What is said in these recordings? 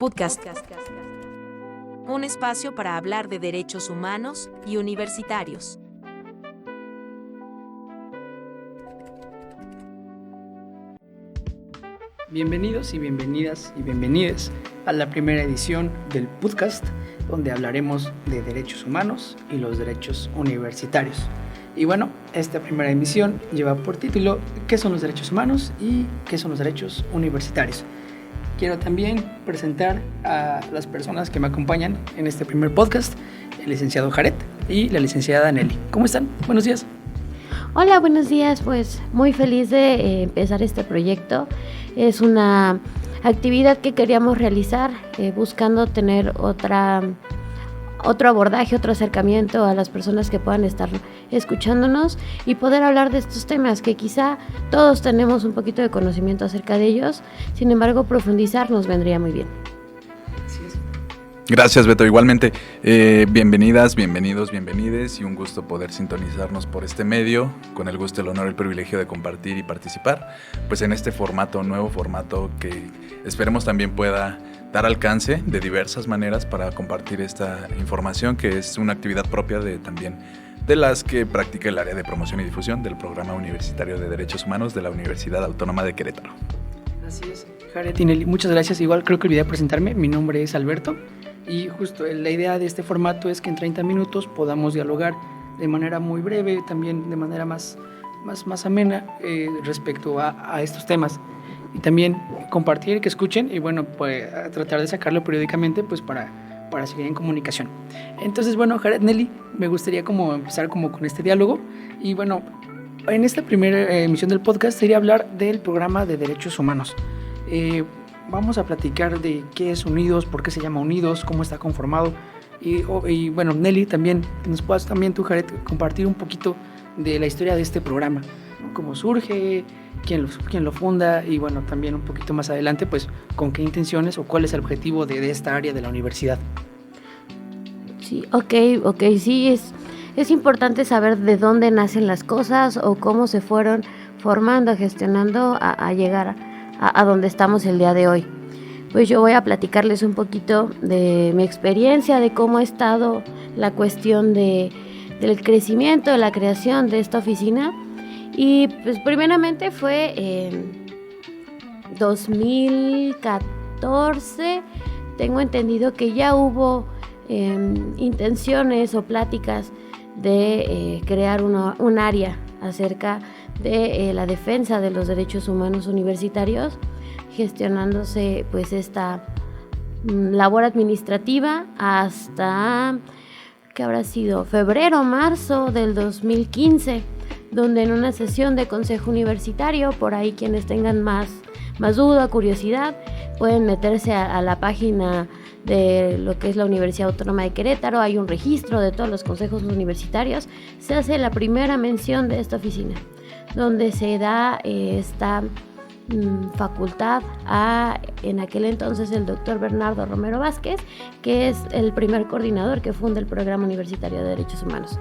Podcast. Un espacio para hablar de derechos humanos y universitarios. Bienvenidos y bienvenidas y bienvenides a la primera edición del podcast, donde hablaremos de derechos humanos y los derechos universitarios. Y bueno, esta primera emisión lleva por título ¿Qué son los derechos humanos y qué son los derechos universitarios? Quiero también presentar a las personas que me acompañan en este primer podcast, el licenciado Jared y la licenciada Nelly. ¿Cómo están? Buenos días. Hola, buenos días. Pues muy feliz de empezar este proyecto. Es una actividad que queríamos realizar buscando tener otro abordaje, otro acercamiento a las personas que puedan estar escuchándonos y poder hablar de estos temas que quizá todos tenemos un poquito de conocimiento acerca de ellos. Sin embargo, profundizar nos vendría muy bien. Así es. Gracias, Beto. Igualmente, bienvenidas, bienvenidos, bienvenides y un gusto poder sintonizarnos por este medio, con el gusto, el honor, el privilegio de compartir y participar pues en este formato, nuevo formato que esperemos también pueda dar alcance de diversas maneras para compartir esta información, que es una actividad propia de las que practica el área de promoción y difusión del Programa Universitario de Derechos Humanos de la Universidad Autónoma de Querétaro. Así es, Jared y Nelly, muchas gracias. Igual creo que olvidé presentarme, mi nombre es Alberto y justo la idea de este formato es que en 30 minutos podamos dialogar de manera muy breve, también de manera más amena respecto a estos temas. Y también compartir, que escuchen y bueno, pues tratar de sacarlo periódicamente pues para seguir en comunicación. Entonces bueno, Jared, Nelly, me gustaría como empezar como con este diálogo y bueno, en esta primera emisión del podcast sería hablar del programa de derechos humanos. Vamos a platicar de qué es Unidos, por qué se llama Unidos, cómo está conformado y bueno, Nelly, también que nos puedas también tú, Jared, compartir un poquito de la historia de este programa, ¿no? Cómo surge, quién lo funda y bueno, también un poquito más adelante pues con qué intenciones o cuál es el objetivo de esta área de la universidad. Sí, ok, sí, es importante saber de dónde nacen las cosas o cómo se fueron formando, gestionando a llegar a donde estamos el día de hoy. Pues yo voy a platicarles un poquito de mi experiencia, de cómo ha estado la cuestión del crecimiento, de la creación de esta oficina. Y pues primeramente fue en 2014, tengo entendido que ya hubo intenciones o pláticas de crear un área acerca de la defensa de los derechos humanos universitarios, gestionándose pues esta labor administrativa hasta, ¿qué habrá sido? Febrero, marzo del 2015. Donde en una sesión de consejo universitario, por ahí quienes tengan más duda, curiosidad, pueden meterse a la página de lo que es la Universidad Autónoma de Querétaro, hay un registro de todos los consejos universitarios, se hace la primera mención de esta oficina, donde se da esta facultad en aquel entonces el doctor Bernardo Romero Vázquez, que es el primer coordinador que funda el Programa Universitario de Derechos Humanos.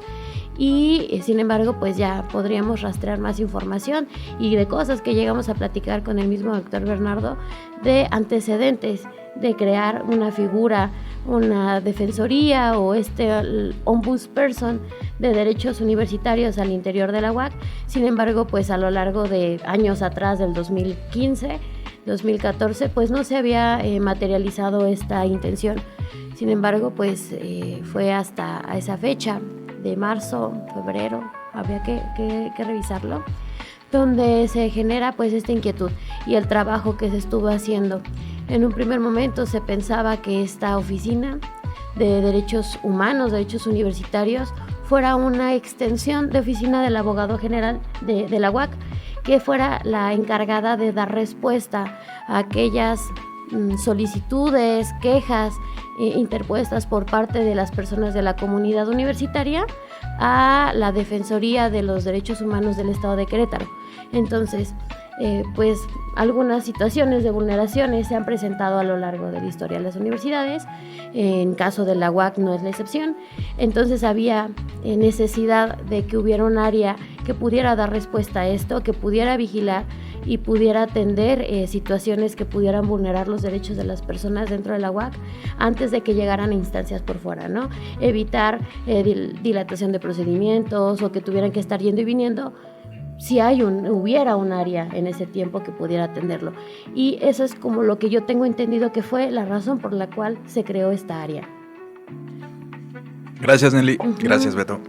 Y sin embargo pues ya podríamos rastrear más información y de cosas que llegamos a platicar con el mismo doctor Bernardo, de antecedentes de crear una figura, una defensoría o el ombudsperson de derechos universitarios al interior de la UAC. Sin embargo pues a lo largo de años atrás, del 2015, 2014, pues no se había materializado esta intención. Sin embargo pues fue hasta esa fecha de marzo, febrero, habría que revisarlo, donde se genera pues esta inquietud y el trabajo que se estuvo haciendo. En un primer momento se pensaba que esta oficina de derechos humanos, derechos universitarios, fuera una extensión de oficina del abogado general de la UAC, que fuera la encargada de dar respuesta a aquellas solicitudes, quejas interpuestas por parte de las personas de la comunidad universitaria a la Defensoría de los Derechos Humanos del Estado de Querétaro. Entonces, pues algunas situaciones de vulneraciones se han presentado a lo largo de la historia de las universidades, en caso de la UAC no es la excepción. Entonces había necesidad de que hubiera un área que pudiera dar respuesta a esto, que pudiera vigilar y pudiera atender situaciones que pudieran vulnerar los derechos de las personas dentro de la UAC antes de que llegaran a instancias por fuera, ¿no? Evitar dilatación de procedimientos o que tuvieran que estar yendo y viniendo si hubiera un área en ese tiempo que pudiera atenderlo. Y eso es como lo que yo tengo entendido que fue la razón por la cual se creó esta área. Gracias, Nelly. Gracias, Beto.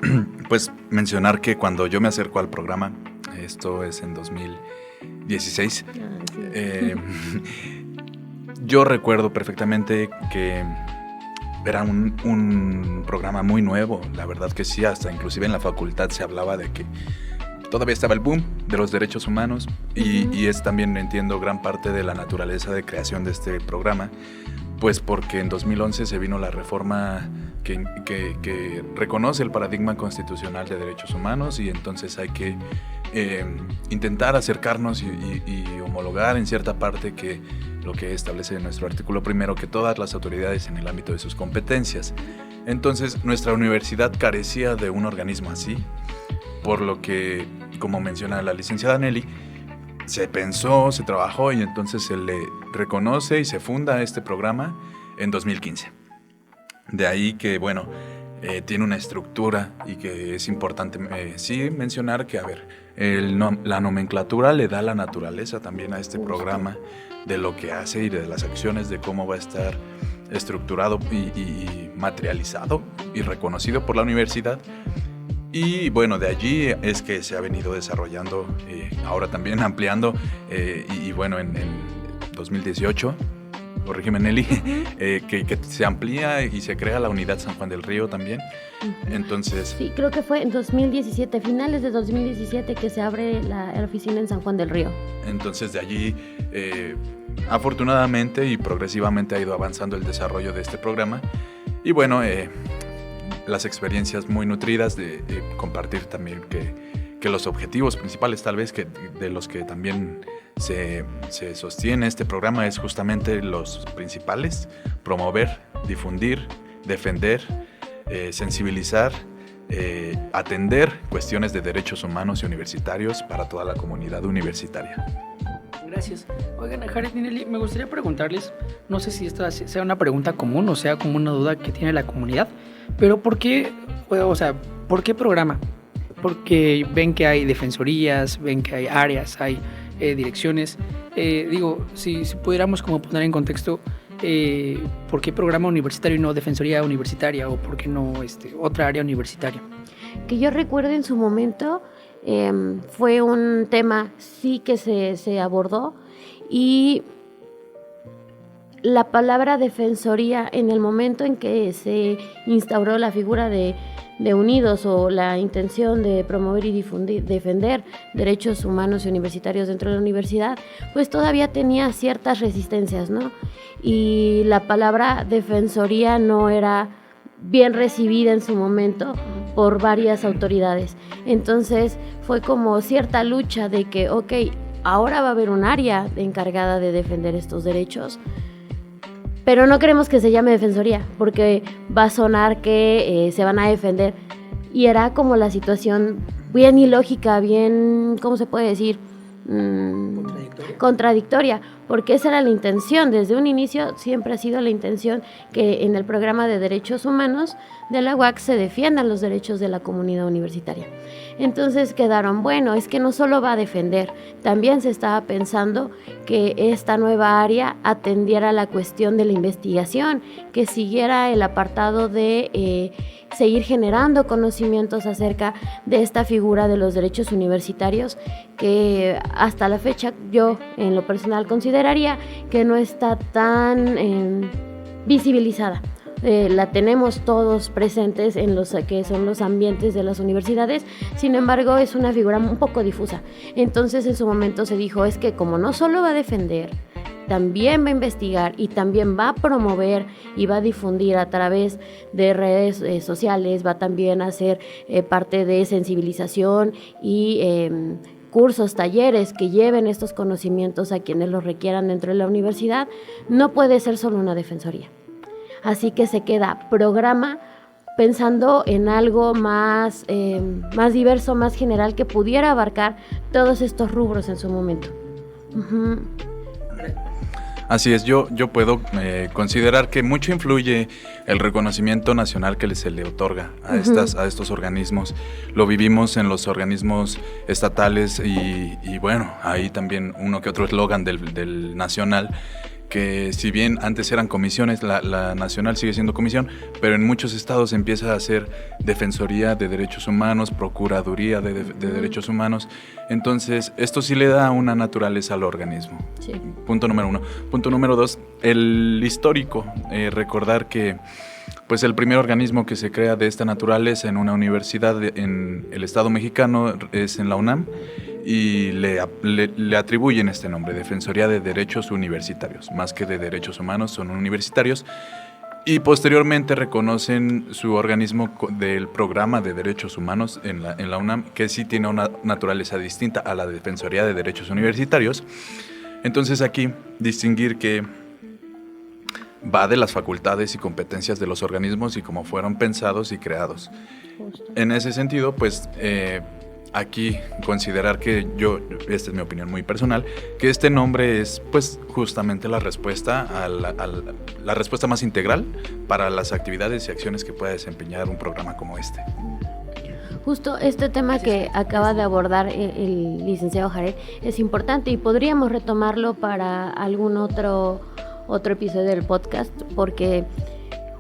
Pues mencionar que cuando yo me acerco al programa, esto es en 2016, yo recuerdo perfectamente que era un programa muy nuevo. La verdad que sí, hasta inclusive en la facultad se hablaba de que todavía estaba el boom de los derechos humanos y es también, entiendo, gran parte de la naturaleza de creación de este programa, pues porque en 2011 se vino la reforma que reconoce el paradigma constitucional de derechos humanos y entonces hay que intentar acercarnos y homologar en cierta parte que lo que establece nuestro artículo primero, que todas las autoridades en el ámbito de sus competencias. Entonces nuestra universidad carecía de un organismo así, por lo que, como menciona la licenciada Nelly, se pensó, se trabajó y entonces se le reconoce y se funda este programa en 2015. De ahí que, bueno, tiene una estructura y que es importante sí mencionar que, a ver, la nomenclatura le da la naturaleza también a este programa de lo que hace y de las acciones, de cómo va a estar estructurado y materializado y reconocido por la universidad. Y bueno, de allí es que se ha venido desarrollando, ahora también ampliando, y bueno, en 2018, corrígeme Nelly, que se amplía y se crea la unidad San Juan del Río también. Entonces... Sí, creo que fue en 2017, finales de 2017, que se abre la oficina en San Juan del Río. Entonces de allí, afortunadamente y progresivamente ha ido avanzando el desarrollo de este programa. Y bueno, las experiencias muy nutridas de compartir también que los objetivos principales tal vez que de los que también se sostiene este programa es justamente los principales: promover, difundir, defender, sensibilizar, atender cuestiones de derechos humanos y universitarios para toda la comunidad universitaria. Gracias. Oigan, Jared y Nelly, me gustaría preguntarles, no sé si esta sea una pregunta común o sea como una duda que tiene la comunidad, pero ¿por qué programa? Porque ven que hay defensorías, ven que hay áreas, hay direcciones. Si pudiéramos como poner en contexto, ¿por qué programa universitario y no defensoría universitaria? ¿O por qué no otra área universitaria? Que yo recuerdo en su momento... fue un tema sí que se abordó y la palabra defensoría en el momento en que se instauró la figura de Unidos o la intención de promover y defender derechos humanos y universitarios dentro de la universidad, pues todavía tenía ciertas resistencias, ¿no? Y la palabra defensoría no era bien recibida en su momento por varias autoridades. Entonces fue como cierta lucha de que, ok, ahora va a haber un área encargada de defender estos derechos, pero no queremos que se llame defensoría porque va a sonar que se van a defender. Y era como la situación bien ilógica, bien, ¿cómo se puede decir? Contradictoria, porque esa era la intención. Desde un inicio siempre ha sido la intención que en el programa de derechos humanos de la UAC se defiendan los derechos de la comunidad universitaria. Entonces quedaron, bueno, es que no solo va a defender, también se estaba pensando que esta nueva área atendiera la cuestión de la investigación, que siguiera el apartado de seguir generando conocimientos acerca de esta figura de los derechos universitarios, que hasta la fecha yo en lo personal consideraría que no está tan visibilizada. La tenemos todos presentes en los que son los ambientes de las universidades, sin embargo es una figura un poco difusa. Entonces en su momento se dijo, es que como no solo va a defender, también va a investigar y también va a promover y va a difundir a través de redes sociales, va también a ser parte de sensibilización y cursos, talleres que lleven estos conocimientos a quienes los requieran dentro de la universidad. No puede ser solo una defensoría. Así que se queda programa pensando en algo más diverso, más general, que pudiera abarcar todos estos rubros en su momento. Ujú. Así es, yo puedo considerar que mucho influye el reconocimiento nacional que se le otorga a estos organismos. Lo vivimos en los organismos estatales y bueno, ahí también uno que otro eslogan del nacional, que si bien antes eran comisiones, la nacional sigue siendo comisión, pero en muchos estados empieza a ser Defensoría de Derechos Humanos, Procuraduría de Derechos Humanos. Entonces, esto sí le da una naturaleza al organismo. Sí. Punto número 1. Punto número 2, el histórico. Recordar que pues el primer organismo que se crea de esta naturaleza en una universidad en el Estado mexicano es en la UNAM, y le atribuyen este nombre, Defensoría de Derechos Universitarios, más que de Derechos Humanos, son universitarios, y posteriormente reconocen su organismo del Programa de Derechos Humanos en la UNAM, que sí tiene una naturaleza distinta a la Defensoría de Derechos Universitarios. Entonces aquí distinguir que va de las facultades y competencias de los organismos y cómo fueron pensados y creados. Justo. En ese sentido, pues aquí considerar que esta es mi opinión muy personal, que este nombre es pues justamente la respuesta la respuesta más integral para las actividades y acciones que pueda desempeñar un programa como este. Justo este tema que acaba de abordar el licenciado Jared es importante y podríamos retomarlo para algún otro episodio del podcast, porque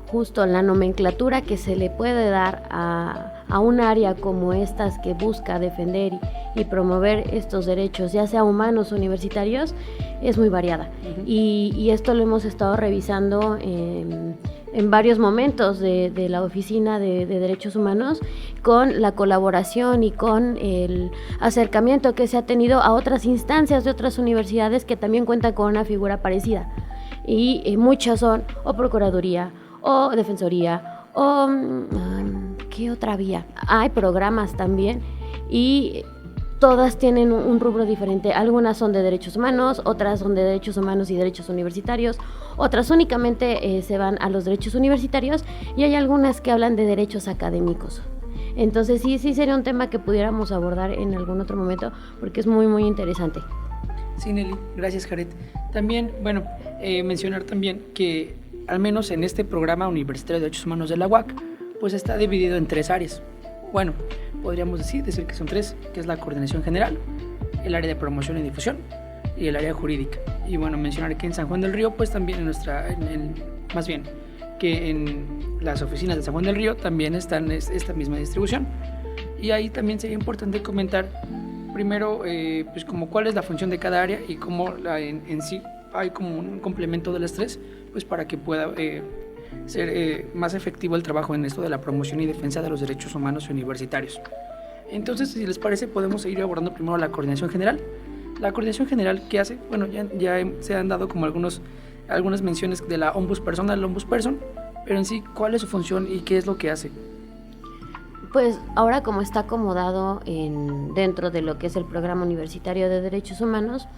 justo la nomenclatura que se le puede dar a un área como estas que busca defender y promover estos derechos, ya sea humanos o universitarios, es muy variada. Uh-huh. Y esto lo hemos estado revisando en varios momentos de la Oficina de Derechos Humanos, con la colaboración y con el acercamiento que se ha tenido a otras instancias de otras universidades que también cuentan con una figura parecida. Y muchas son o Procuraduría, o Defensoría, o ¿qué otra vía? Hay programas también y todas tienen un rubro diferente. Algunas son de derechos humanos, otras son de derechos humanos y derechos universitarios, otras únicamente se van a los derechos universitarios, y hay algunas que hablan de derechos académicos. Entonces sí sería un tema que pudiéramos abordar en algún otro momento, porque es muy, muy interesante. Sí, Nelly, gracias, Jared. También, bueno, mencionar también que al menos en este programa universitario de Derechos Humanos de la UAC, pues está dividido en 3 áreas. Bueno, podríamos decir que son 3, que es la coordinación general, el área de promoción y difusión y el área jurídica. Y bueno, mencionar que en San Juan del Río, pues también que en las oficinas de San Juan del Río también están esta misma distribución. Y ahí también sería importante comentar primero, pues como cuál es la función de cada área y cómo en sí hay como un complemento de las 3, pues para que pueda ser más efectivo el trabajo en esto de la promoción y defensa de los derechos humanos universitarios. Entonces, si les parece, podemos seguir abordando primero la coordinación general. La coordinación general, ¿qué hace? Bueno, ya se han dado como algunas menciones de la ombudsperson, pero en sí, ¿cuál es su función y qué es lo que hace? Pues ahora, como está acomodado dentro de lo que es el Programa Universitario de Derechos Humanos,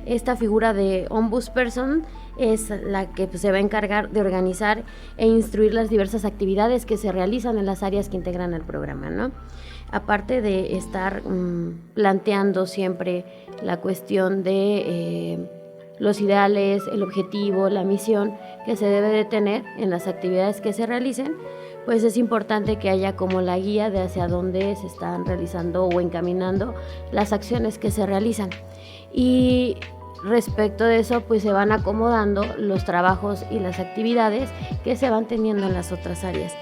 esta figura de ombudsperson es la que pues, se va a encargar de organizar e instruir las diversas actividades que se realizan en las áreas que integran al programa, ¿no? Aparte de estar planteando siempre la cuestión de los ideales, el objetivo, la misión que se debe de tener en las actividades que se realicen, pues es importante que haya como la guía de hacia dónde se están realizando o encaminando las acciones que se realizan. Y respecto de eso, pues se van acomodando los trabajos y las actividades que se van teniendo en las otras áreas.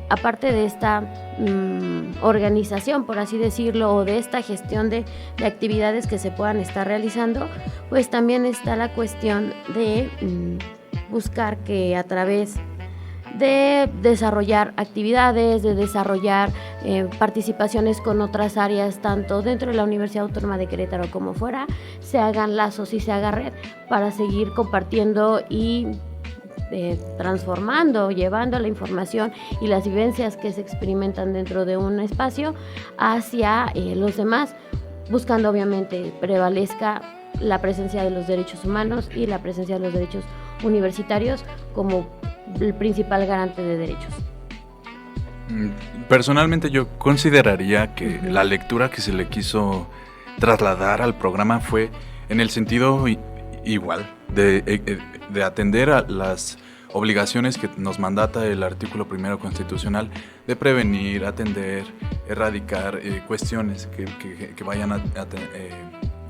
Aparte de esta organización, por así decirlo, o de esta gestión de actividades que se puedan estar realizando, pues también está la cuestión de buscar que a través de desarrollar actividades, de desarrollar participaciones con otras áreas, tanto dentro de la Universidad Autónoma de Querétaro como fuera, se hagan lazos y se haga red para seguir compartiendo y transformando, llevando la información y las vivencias que se experimentan dentro de un espacio hacia los demás, buscando obviamente prevalezca la presencia de los derechos humanos y la presencia de los derechos universitarios como el principal garante de derechos. Personalmente yo consideraría que la lectura que se le quiso trasladar al programa fue en el sentido igual de atender a las obligaciones que nos mandata el artículo 1 constitucional de prevenir, atender, erradicar cuestiones que vayan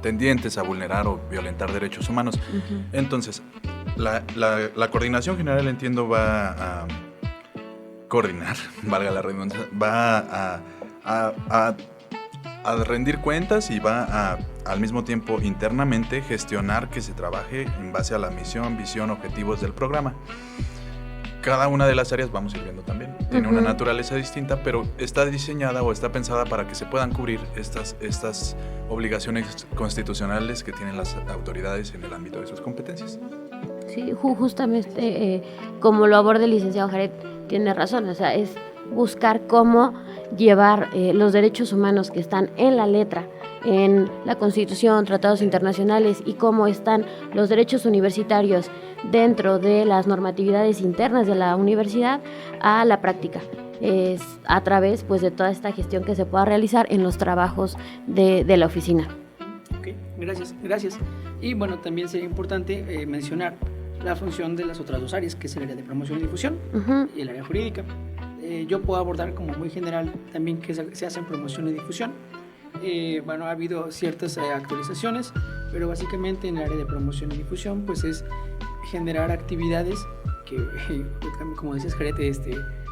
tendientes a vulnerar o violentar derechos humanos. Uh-huh. Entonces, la coordinación general, entiendo, va a coordinar, valga la redundancia, va a rendir cuentas y va al mismo tiempo internamente gestionar que se trabaje en base a la misión, visión, objetivos del programa. Cada una de las áreas, vamos a ir viendo también, tiene una naturaleza distinta, pero está diseñada o está pensada para que se puedan cubrir estas obligaciones constitucionales que tienen las autoridades en el ámbito de sus competencias. Sí, justamente como lo aborda el licenciado Jared, tiene razón, o sea, es buscar cómo llevar los derechos humanos que están en la letra, en la Constitución, tratados internacionales, y cómo están los derechos universitarios dentro de las normatividades internas de la universidad a la práctica. Es a través, pues, de toda esta gestión que se pueda realizar en los trabajos de la oficina. Ok, gracias. Y bueno, también sería importante mencionar la función de las otras dos áreas, que es el área de promoción y difusión y el área jurídica. Yo puedo abordar como muy general también que se hace en promoción y difusión. Bueno, ha habido ciertas actualizaciones, pero básicamente en el área de promoción y difusión pues es generar actividades que, como decías, Jared,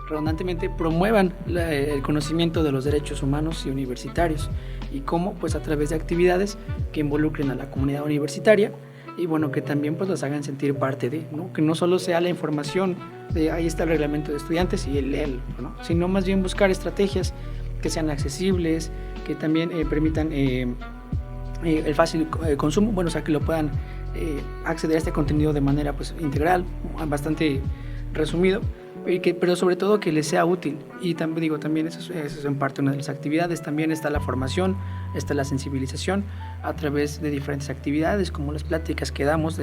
redundantemente promuevan el conocimiento de los derechos humanos y universitarios, y cómo, pues, a través de actividades que involucren a la comunidad universitaria y bueno, que también pues los hagan sentir parte de, ¿no? Que no solo sea la información de ahí está el reglamento de estudiantes y el ¿no? Sino más bien buscar estrategias que sean accesibles, que también permitan el fácil consumo, bueno, o sea, que lo puedan acceder a este contenido de manera pues integral, bastante resumido, pero sobre todo que les sea útil. Y también eso es en parte una de las actividades. También está la formación, está la sensibilización a través de diferentes actividades, como las pláticas que damos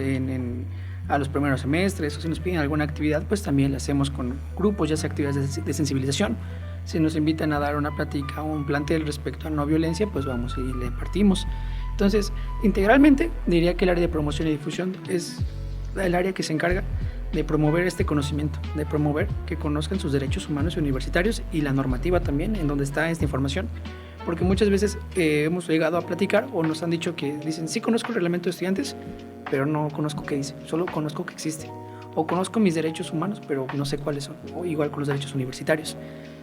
a los primeros semestres, o si nos piden alguna actividad, pues también la hacemos con grupos, ya sea actividades de sensibilización. Si nos invitan a dar una plática o un plantel respecto a no violencia, pues vamos y le impartimos. Entonces, integralmente diría que el área de promoción y difusión es el área que se encarga de promover este conocimiento, de promover que conozcan sus derechos humanos y universitarios y la normativa también en donde está esta información, porque muchas veces hemos llegado a platicar o nos han dicho que dicen, sí conozco el reglamento de estudiantes, pero no conozco qué dice, solo conozco que existe, o conozco mis derechos humanos, pero no sé cuáles son, o igual con los derechos universitarios.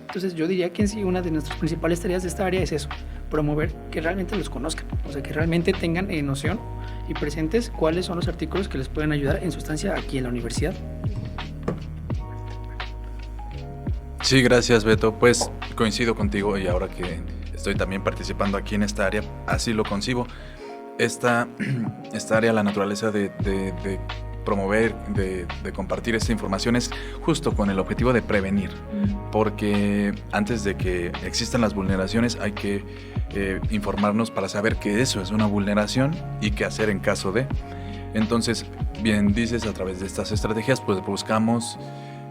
Entonces yo diría que en sí una de nuestras principales tareas de esta área es eso, promover que realmente los conozcan, o sea, que realmente tengan noción y presentes cuáles son los artículos que les pueden ayudar en su estancia aquí en la universidad. Sí, gracias, Beto. Pues coincido contigo, y ahora que estoy también participando aquí en esta área, así lo concibo. Esta área, la naturaleza de promover, de compartir esta información es justo con el objetivo de prevenir, porque antes de que existan las vulneraciones hay que informarnos para saber que eso es una vulneración y qué hacer en caso de. Entonces, bien dices, a través de estas estrategias pues buscamos,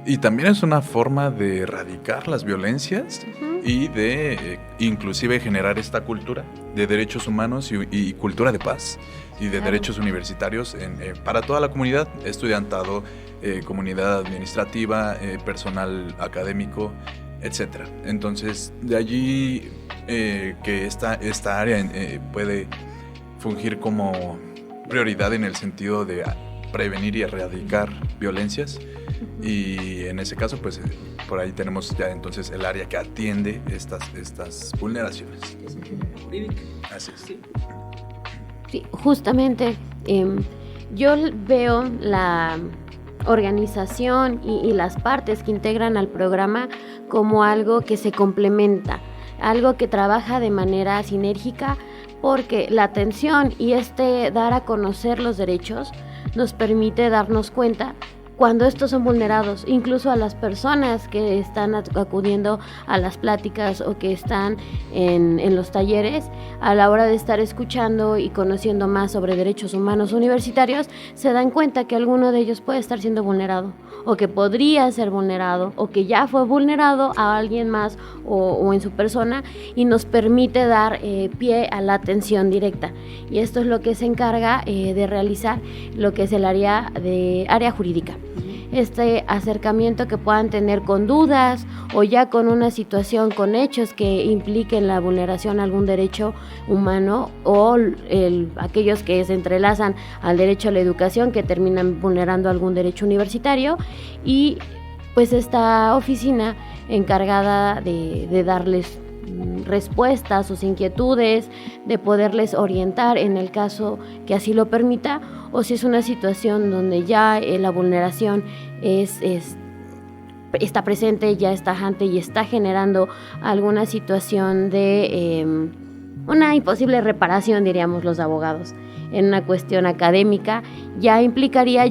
y también es una forma de erradicar las violencias y de inclusive generar esta cultura de derechos humanos y cultura de paz y de derechos universitarios para toda la comunidad, estudiantado, comunidad administrativa, personal académico, etc. Entonces, de allí que esta área puede fungir como prioridad en el sentido de prevenir y erradicar violencias, y en ese caso pues por ahí tenemos ya entonces el área que atiende estas vulneraciones. Así es. Sí, justamente yo veo la organización y las partes que integran al programa como algo que se complementa, algo que trabaja de manera sinérgica, porque la atención y dar a conocer los derechos nos permite darnos cuenta cuando estos son vulnerados, incluso a las personas que están acudiendo a las pláticas o que están en los talleres, a la hora de estar escuchando y conociendo más sobre derechos humanos universitarios, se dan cuenta que alguno de ellos puede estar siendo vulnerado, o que podría ser vulnerado, o que ya fue vulnerado a alguien más o en su persona, y nos permite dar pie a la atención directa. Y esto es lo que se encarga de realizar lo que es el área jurídica. Este acercamiento que puedan tener con dudas o ya con una situación, con hechos que impliquen la vulneración a algún derecho humano, o aquellos que se entrelazan al derecho a la educación que terminan vulnerando algún derecho universitario, y pues esta oficina encargada de darles respuestas a sus inquietudes, de poderles orientar en el caso que así lo permita, o si es una situación donde ya la vulneración está presente, ya está tajante y está generando alguna situación de una imposible reparación, diríamos los abogados, en una cuestión académica, ya implicaría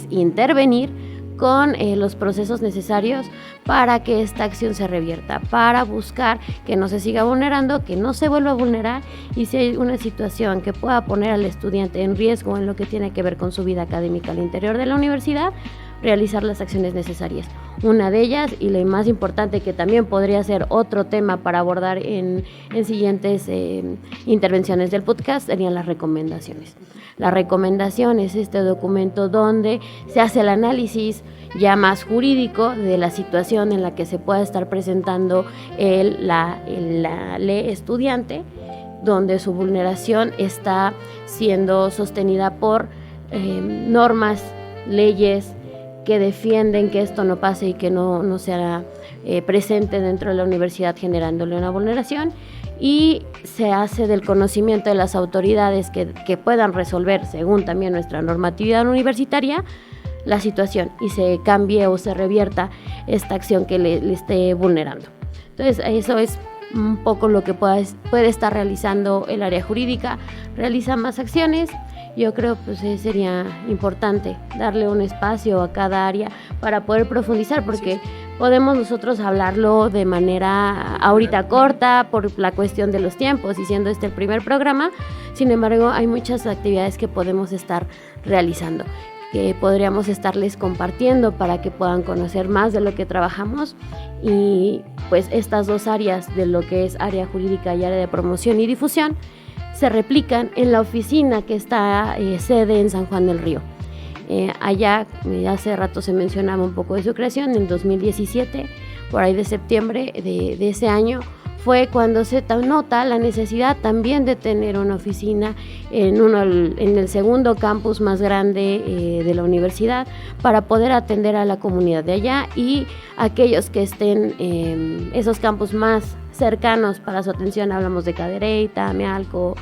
intervenir con los procesos necesarios para que esta acción se revierta, para buscar que no se siga vulnerando, que no se vuelva a vulnerar, y si hay una situación que pueda poner al estudiante en riesgo en lo que tiene que ver con su vida académica al interior de la universidad, realizar las acciones necesarias. Una de ellas, y la más importante, que también podría ser otro tema para abordar en siguientes intervenciones del podcast, serían las recomendaciones. La recomendación es este documento donde se hace el análisis ya más jurídico de la situación en la que se pueda estar presentando la estudiante, donde su vulneración está siendo sostenida por normas, leyes que defienden que esto no pase y que no sea presente dentro de la universidad, generándole una vulneración, y se hace del conocimiento de las autoridades que puedan resolver, según también nuestra normatividad universitaria, la situación, y se cambie o se revierta esta acción que le esté vulnerando. Entonces, eso es un poco lo que puede estar realizando el área jurídica. Realiza más acciones. Yo creo pues sería importante darle un espacio a cada área para poder profundizar, porque podemos nosotros hablarlo de manera ahorita corta por la cuestión de los tiempos y siendo este el primer programa. Sin embargo, hay muchas actividades que podemos estar realizando, que podríamos estarles compartiendo para que puedan conocer más de lo que trabajamos, y pues estas dos áreas de lo que es área jurídica y área de promoción y difusión se replican en la oficina que está sede en San Juan del Río. Allá, hace rato se mencionaba un poco de su creación, en 2017, por ahí de septiembre de ese año, fue cuando se nota la necesidad también de tener una oficina en el segundo campus más grande de la universidad, para poder atender a la comunidad de allá y aquellos que estén en esos campus más cercanos para su atención. Hablamos de Cadereyta, Mealco,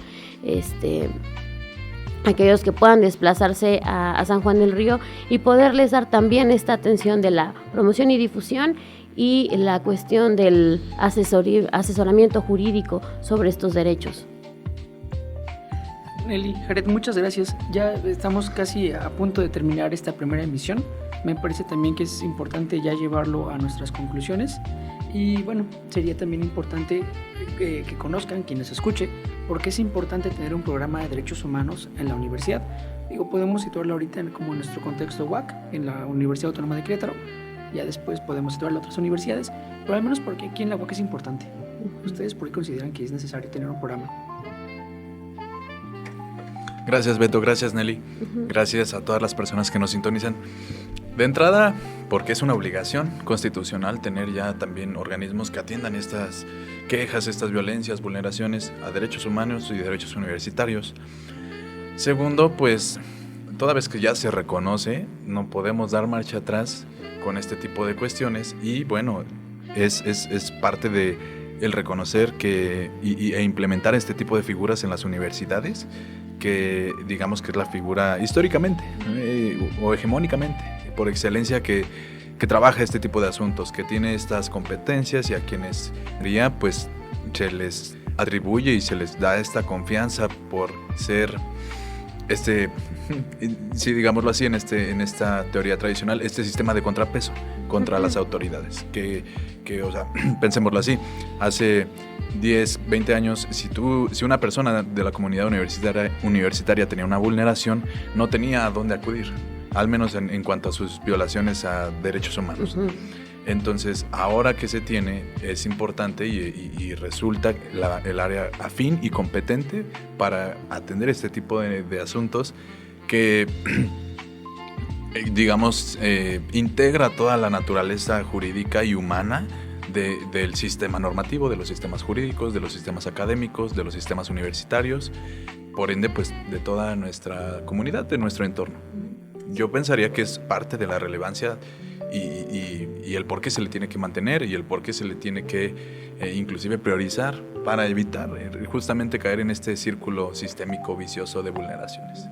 aquellos que puedan desplazarse a San Juan del Río, y poderles dar también esta atención de la promoción y difusión y la cuestión del asesoramiento jurídico sobre estos derechos. Nelly, Jared, muchas gracias. Ya estamos casi a punto de terminar esta primera emisión. Me parece también que es importante ya llevarlo a nuestras conclusiones, y bueno, sería también importante que conozcan, quienes escuchen, por qué es importante tener un programa de derechos humanos en la universidad. Podemos situarlo ahorita como en nuestro contexto UAC, en la Universidad Autónoma de Querétaro. Ya después podemos situarlo a otras universidades, pero al menos porque aquí en la UAC es importante. ¿Ustedes por qué consideran que es necesario tener un programa? Gracias, Beto, gracias, Nelly. Gracias a todas las personas que nos sintonizan. De entrada, porque es una obligación constitucional tener ya también organismos que atiendan estas quejas, estas violencias, vulneraciones a derechos humanos y derechos universitarios. Segundo, pues toda vez que ya se reconoce, no podemos dar marcha atrás con este tipo de cuestiones, y bueno, es parte de el reconocer e implementar este tipo de figuras en las universidades, que digamos que es la figura históricamente o hegemónicamente por excelencia que trabaja este tipo de asuntos, que tiene estas competencias, y a quienes pues se les atribuye y se les da esta confianza por ser sí, digámoslo así, en esta teoría tradicional, este sistema de contrapeso contra las autoridades, que o sea, pensémoslo así, hace 10, 20 años, si una persona de la comunidad universitaria tenía una vulneración, no tenía a dónde acudir, al menos en cuanto a sus violaciones a derechos humanos. Entonces, ahora que se tiene, es importante y resulta el área afín y competente para atender este tipo de asuntos que, digamos, integra toda la naturaleza jurídica y humana del sistema normativo, de los sistemas jurídicos, de los sistemas académicos, de los sistemas universitarios, por ende, pues, de toda nuestra comunidad, de nuestro entorno. Yo pensaría que es parte de la relevancia y el por qué se le tiene que mantener y el por qué se le tiene que inclusive priorizar para evitar justamente caer en este círculo sistémico vicioso de vulneraciones.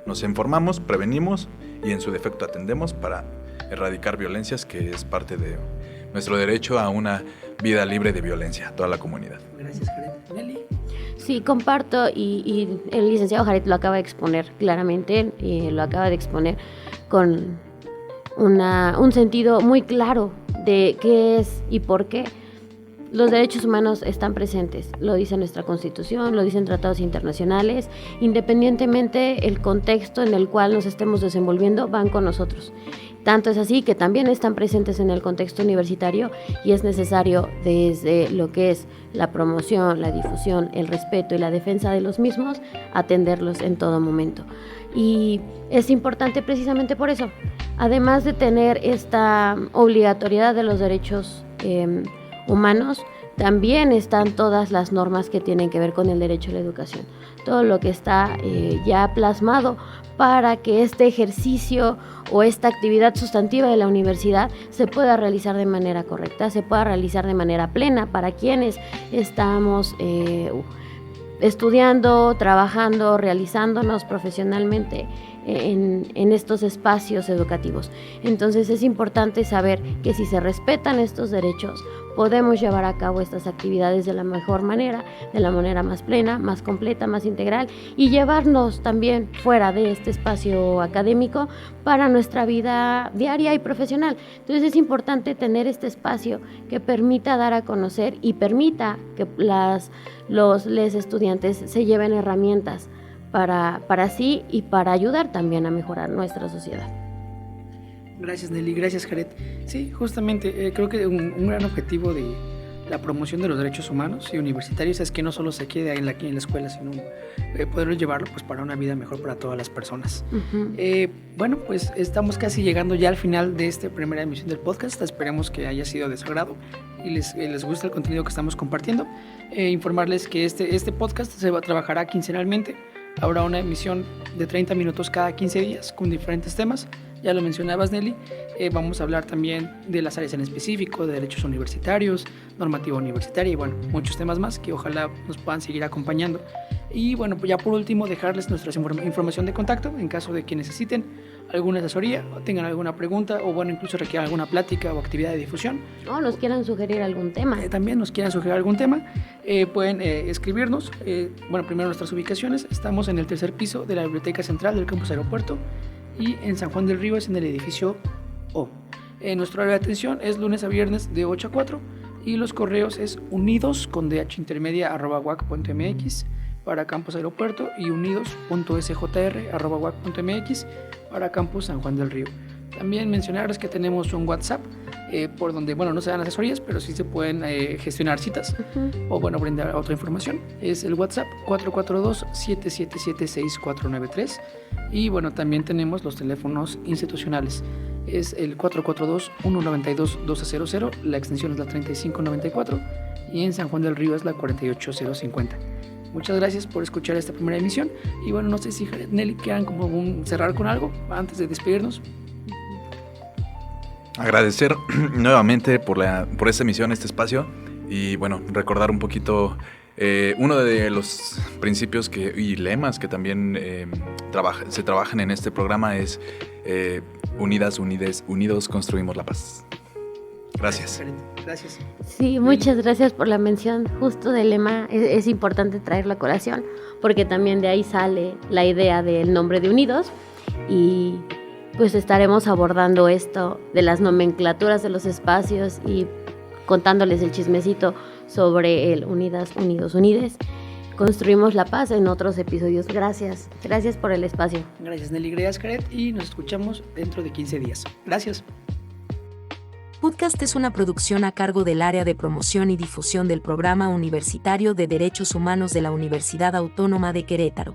Nos informamos, prevenimos y en su defecto atendemos para erradicar violencias, que es parte de nuestro derecho a una vida libre de violencia, toda la comunidad. Gracias, Jared. Nelly. Sí, comparto y el licenciado Jared lo acaba de exponer claramente, lo acaba de exponer con un sentido muy claro de qué es y por qué los derechos humanos están presentes. Lo dice nuestra Constitución, lo dicen tratados internacionales, independientemente el contexto en el cual nos estemos desenvolviendo, van con nosotros. Tanto es así que también están presentes en el contexto universitario y es necesario desde lo que es la promoción, la difusión, el respeto y la defensa de los mismos, atenderlos en todo momento. Y es importante precisamente por eso, además de tener esta obligatoriedad de los derechos humanos, también están todas las normas que tienen que ver con el derecho a la educación. Todo lo que está ya plasmado para que este ejercicio o esta actividad sustantiva de la universidad se pueda realizar de manera correcta, se pueda realizar de manera plena para quienes estamos estudiando, trabajando, realizándonos profesionalmente en estos espacios educativos. Entonces es importante saber que si se respetan estos derechos, podemos llevar a cabo estas actividades de la mejor manera, de la manera más plena, más completa, más integral y llevarnos también fuera de este espacio académico para nuestra vida diaria y profesional. Entonces es importante tener este espacio que permita dar a conocer y permita que los estudiantes se lleven herramientas para sí y para ayudar también a mejorar nuestra sociedad. Gracias, Nelly. Gracias, Jared. Sí, justamente creo que un gran objetivo de la promoción de los derechos humanos y universitarios es que no solo se quede aquí en la escuela, sino poderlo llevarlo pues, para una vida mejor para todas las personas. Bueno, pues estamos casi llegando ya al final de esta primera emisión del podcast. Esperemos que haya sido de su agrado y les guste el contenido que estamos compartiendo. Informarles que este podcast se trabajará quincenalmente. Habrá una emisión de 30 minutos cada 15 días con diferentes temas. Ya lo mencionabas, Nelly. Vamos a hablar también de las áreas en específico, de derechos universitarios, normativa universitaria y bueno, muchos temas más que ojalá nos puedan seguir acompañando. Y bueno, pues ya por último dejarles nuestra información de contacto en caso de que necesiten alguna asesoría o tengan alguna pregunta o bueno, incluso requieran alguna plática o actividad de difusión. O nos quieran sugerir algún tema. También nos quieran sugerir algún tema, pueden escribirnos. Bueno, primero nuestras ubicaciones. Estamos en el tercer piso de la Biblioteca Central del Campus Aeropuerto y en San Juan del Río es en el edificio O. Nuestro horario de atención es lunes a viernes de 8 a 4 y los correos es unidos@uac.mx para Campus Aeropuerto y unidos.sjr@uac.mx para Campus San Juan del Río. También mencionarles que tenemos un WhatsApp por donde, bueno, no se dan asesorías, pero sí se pueden gestionar citas o, bueno, brindar otra información. Es el WhatsApp 442-777-6493 y, bueno, también tenemos los teléfonos institucionales. Es el 442-192-1200, la extensión es la 3594 y en San Juan del Río es la 48050. Muchas gracias por escuchar esta primera emisión y bueno, no sé si Nelly quieran como cerrar con algo antes de despedirnos. Agradecer nuevamente por esta emisión, este espacio y bueno, recordar un poquito uno de los principios y lemas que también se trabajan en este programa es unidos construimos la paz. Gracias. Gracias. Sí, muchas gracias por la mención justo del lema. Es importante traerlo a colación porque también de ahí sale la idea del nombre de Unidos y pues estaremos abordando esto de las nomenclaturas de los espacios y contándoles el chismecito sobre el Unidas, Unidos, Unides. Construimos la paz en otros episodios. Gracias por el espacio. Gracias Nelly, gracias Jared y nos escuchamos dentro de 15 días. Gracias. Podcast es una producción a cargo del Área de Promoción y Difusión del Programa Universitario de Derechos Humanos de la Universidad Autónoma de Querétaro.